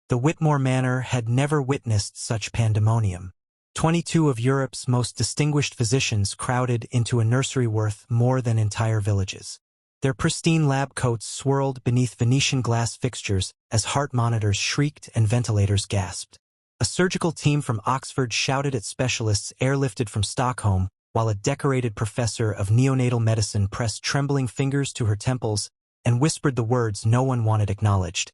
The Whitmore Manor had never witnessed such pandemonium. 22 of Europe's most distinguished physicians crowded into a nursery worth more than entire villages. Their pristine lab coats swirled beneath Venetian glass fixtures as heart monitors shrieked and ventilators gasped. A surgical team from Oxford shouted at specialists airlifted from Stockholm, while a decorated professor of neonatal medicine pressed trembling fingers to her temples and whispered the words no one wanted acknowledged.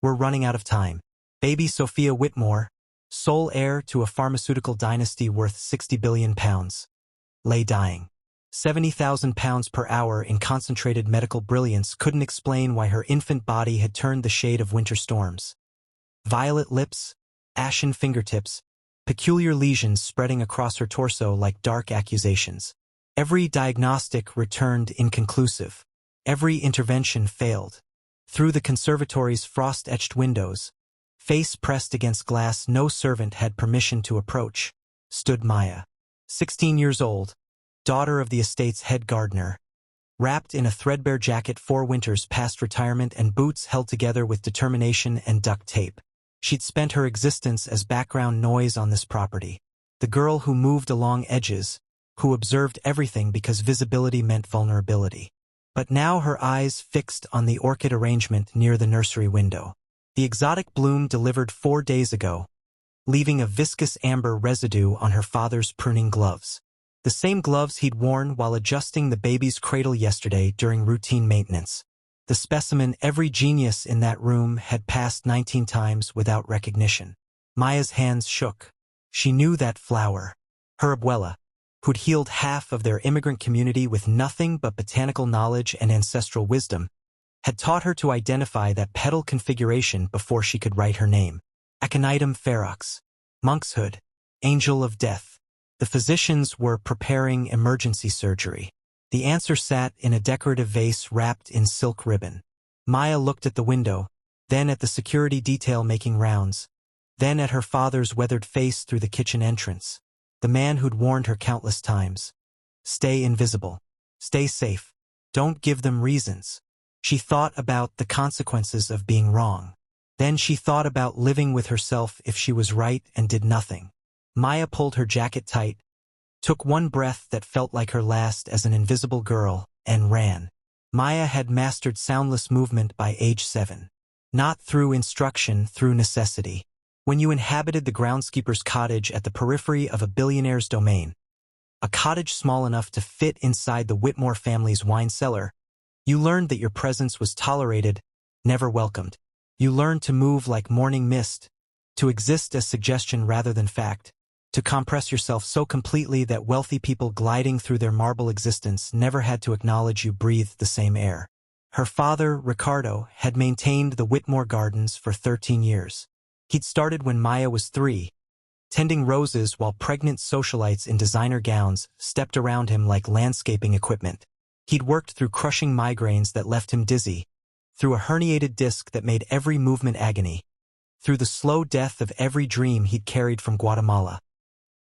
"We're running out of time. Baby Sophia Whitmore, sole heir to a pharmaceutical dynasty worth £60 billion, lay dying. 70,000 pounds per hour in concentrated medical brilliance couldn't explain why her infant body had turned the shade of winter storms. Violet lips, ashen fingertips, peculiar lesions spreading across her torso like dark accusations. Every diagnostic returned inconclusive. Every intervention failed. Through the conservatory's frost-etched windows, face pressed against glass no servant had permission to approach, stood Maya, 16 years old, daughter of the estate's head gardener. Wrapped in a threadbare jacket 4 winters past retirement and boots held together with determination and duct tape, she'd spent her existence as background noise on this property. The girl who moved along edges, who observed everything because visibility meant vulnerability. But now her eyes fixed on the orchid arrangement near the nursery window. The exotic bloom delivered 4 days ago, leaving a viscous amber residue on her father's pruning gloves. The same gloves he'd worn while adjusting the baby's cradle yesterday during routine maintenance. The specimen every genius in that room had passed 19 times without recognition. Maya's hands shook. She knew that flower. Her abuela, who'd healed half of their immigrant community with nothing but botanical knowledge and ancestral wisdom, had taught her to identify that petal configuration before she could write her name. Aconitum ferox, monkshood, angel of death. The physicians were preparing emergency surgery. The answer sat in a decorative vase wrapped in silk ribbon. Maya looked at the window, then at the security detail making rounds, then at her father's weathered face through the kitchen entrance. The man who'd warned her countless times. Stay invisible. Stay safe. Don't give them reasons. She thought about the consequences of being wrong. Then she thought about living with herself if she was right and did nothing. Maya pulled her jacket tight, took one breath that felt like her last as an invisible girl, and ran. Maya had mastered soundless movement by age 7. Not through instruction, through necessity. When you inhabited the groundskeeper's cottage at the periphery of a billionaire's domain, a cottage small enough to fit inside the Whitmore family's wine cellar, you learned that your presence was tolerated, never welcomed. You learned to move like morning mist, to exist as suggestion rather than fact, to compress yourself so completely that wealthy people gliding through their marble existence never had to acknowledge you breathed the same air. Her father, Ricardo, had maintained the Whitmore Gardens for 13 years. He'd started when Maya was 3, tending roses while pregnant socialites in designer gowns stepped around him like landscaping equipment. He'd worked through crushing migraines that left him dizzy, through a herniated disc that made every movement agony, through the slow death of every dream he'd carried from Guatemala.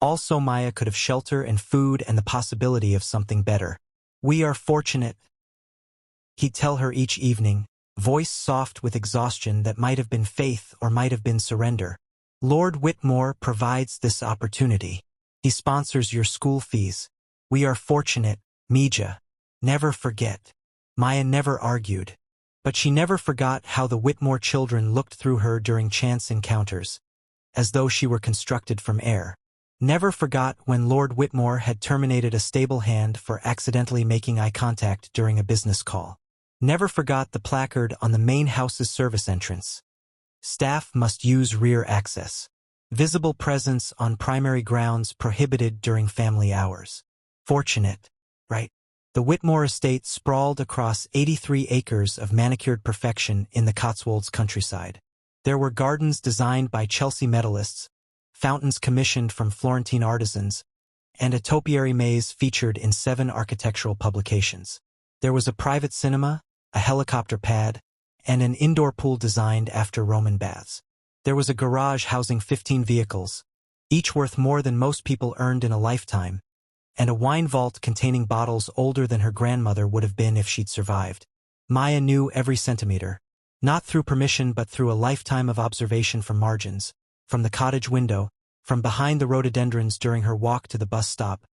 Also, Maya could have shelter and food and the possibility of something better. "We are fortunate," he'd tell her each evening, voice soft with exhaustion that might have been faith or might have been surrender. "Lord Whitmore provides this opportunity. He sponsors your school fees. We are fortunate, Mija. Never forget." Maya never argued. But she never forgot how the Whitmore children looked through her during chance encounters, as though she were constructed from air. Never forgot when Lord Whitmore had terminated a stable hand for accidentally making eye contact during a business call. Never forgot the placard on the main house's service entrance. Staff must use rear access. Visible presence on primary grounds prohibited during family hours. Fortunate, right? The Whitmore estate sprawled across 83 acres of manicured perfection in the Cotswolds countryside. There were gardens designed by Chelsea medalists, fountains commissioned from Florentine artisans, and a topiary maze featured in 7 architectural publications. There was a private cinema, a helicopter pad, and an indoor pool designed after Roman baths. There was a garage housing 15 vehicles, each worth more than most people earned in a lifetime, and a wine vault containing bottles older than her grandmother would have been if she'd survived. Maya knew every centimeter, Not through permission but through a lifetime of observation from margins, from the cottage window, from behind the rhododendrons during her walk to the bus stop,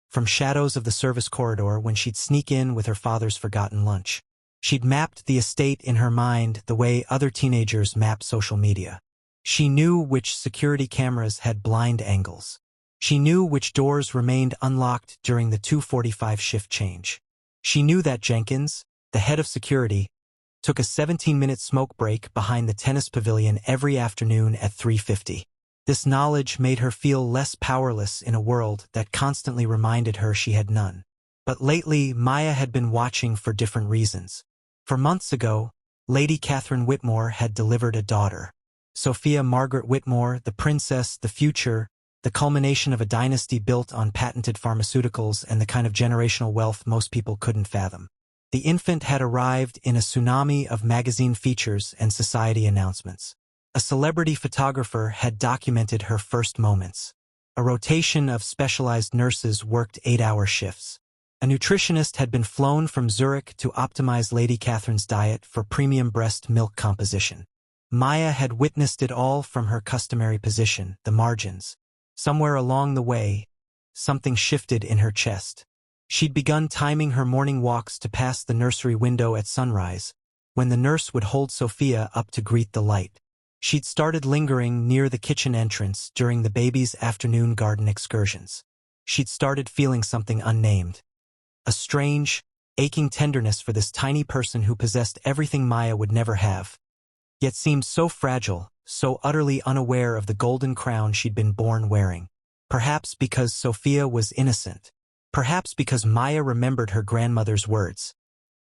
from shadows of the service corridor when she'd sneak in with her father's forgotten lunch. She'd mapped the estate in her mind the way other teenagers map social media. She knew which security cameras had blind angles. She knew which doors remained unlocked during the 2:45 shift change. She knew that Jenkins, the head of security, took a 17-minute smoke break behind the tennis pavilion every afternoon at 3:50. This knowledge made her feel less powerless in a world that constantly reminded her she had none. But lately, Maya had been watching for different reasons. For months ago, Lady Catherine Whitmore had delivered a daughter. Sophia Margaret Whitmore, the princess, the future, the culmination of a dynasty built on patented pharmaceuticals and the kind of generational wealth most people couldn't fathom. The infant had arrived in a tsunami of magazine features and society announcements. A celebrity photographer had documented her first moments. A rotation of specialized nurses worked 8-hour shifts. A nutritionist had been flown from Zurich to optimize Lady Catherine's diet for premium breast milk composition. Maya had witnessed it all from her customary position, the margins. Somewhere along the way, something shifted in her chest. She'd begun timing her morning walks to pass the nursery window at sunrise, when the nurse would hold Sophia up to greet the light. She'd started lingering near the kitchen entrance during the baby's afternoon garden excursions. She'd started feeling something unnamed. A strange, aching tenderness for this tiny person who possessed everything Maya would never have, yet seemed so fragile, so utterly unaware of the golden crown she'd been born wearing. Perhaps because Sophia was innocent. Perhaps because Maya remembered her grandmother's words.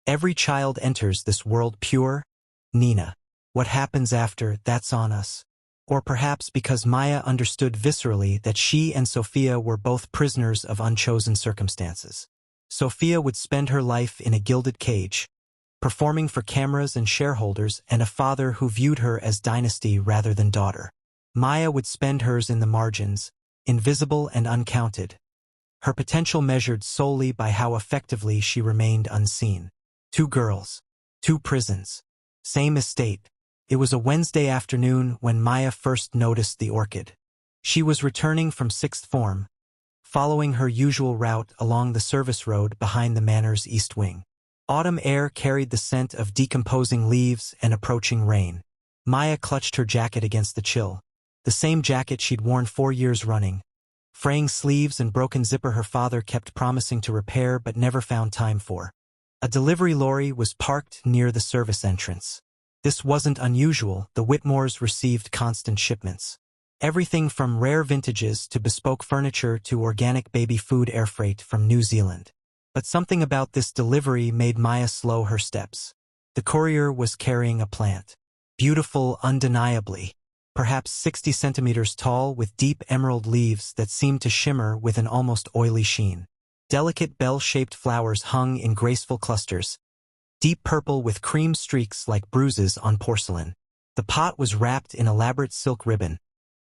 Every child enters this world pure, Nina. What happens after, that's on us. Or perhaps because Maya understood viscerally that she and Sophia were both prisoners of unchosen circumstances. Sophia would spend her life in a gilded cage, performing for cameras and shareholders and a father who viewed her as dynasty rather than daughter. Maya would spend hers in the margins, invisible and uncounted, her potential measured solely by how effectively she remained unseen. 2 girls, 2 prisons, same estate. It was a Wednesday afternoon when Maya first noticed the orchid. She was returning from 6th form, following her usual route along the service road behind the manor's east wing. Autumn air carried the scent of decomposing leaves and approaching rain. Maya clutched her jacket against the chill, the same jacket she'd worn 4 years running. Fraying sleeves and broken zipper her father kept promising to repair but never found time for. A delivery lorry was parked near the service entrance. This wasn't unusual, the Whitmores received constant shipments. Everything from rare vintages to bespoke furniture to organic baby food air freight from New Zealand. But something about this delivery made Maya slow her steps. The courier was carrying a plant. Beautiful undeniably, perhaps 60 centimeters tall with deep emerald leaves that seemed to shimmer with an almost oily sheen. Delicate bell-shaped flowers hung in graceful clusters, deep purple with cream streaks like bruises on porcelain. The pot was wrapped in elaborate silk ribbon,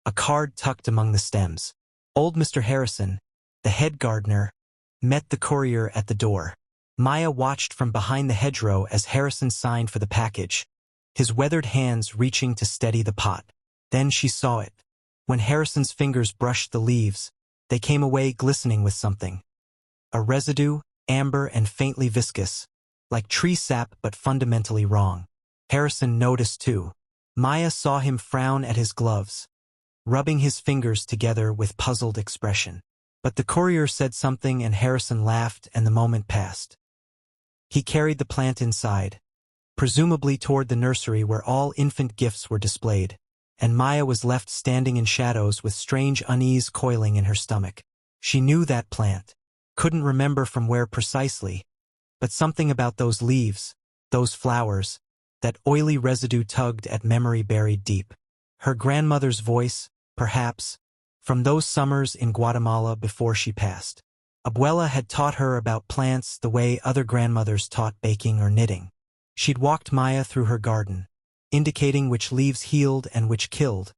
a card tucked among the stems. Old Mr. Harrison, the head gardener, met the courier at the door. Maya watched from behind the hedgerow as Harrison signed for the package, his weathered hands reaching to steady the pot. Then she saw it. When Harrison's fingers brushed the leaves, they came away glistening with something. A residue, amber and faintly viscous, like tree sap but fundamentally wrong. Harrison noticed too. Maya saw him frown at his gloves, rubbing his fingers together with puzzled expression. But the courier said something and Harrison laughed and the moment passed. He carried the plant inside, presumably toward the nursery where all infant gifts were displayed, and Maya was left standing in shadows with strange unease coiling in her stomach. She knew that plant, couldn't remember from where precisely, but something about those leaves, those flowers, that oily residue tugged at memory buried deep. Her grandmother's voice, perhaps, from those summers in Guatemala before she passed. Abuela had taught her about plants the way other grandmothers taught baking or knitting. She'd walked Maya through her garden, indicating which leaves healed and which killed,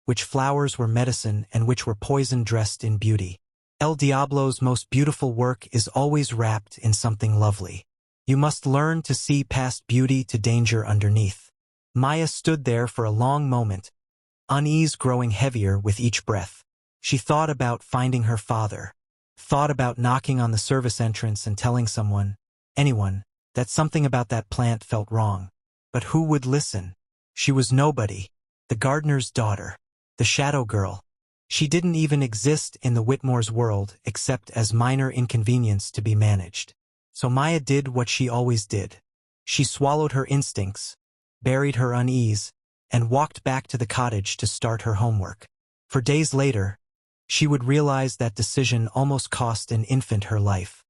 which flowers were medicine and which were poison dressed in beauty. El Diablo's most beautiful work is always wrapped in something lovely. You must learn to see past beauty to danger underneath. Maya stood there for a long moment, unease growing heavier with each breath. She thought about finding her father, thought about knocking on the service entrance and telling someone, anyone, that something about that plant felt wrong. But who would listen? She was nobody, the gardener's daughter, the shadow girl. She didn't even exist in the Whitmore's world except as minor inconvenience to be managed. So Maya did what she always did. She swallowed her instincts, buried her unease, and walked back to the cottage to start her homework. For days later, she would realize that decision almost cost an infant her life.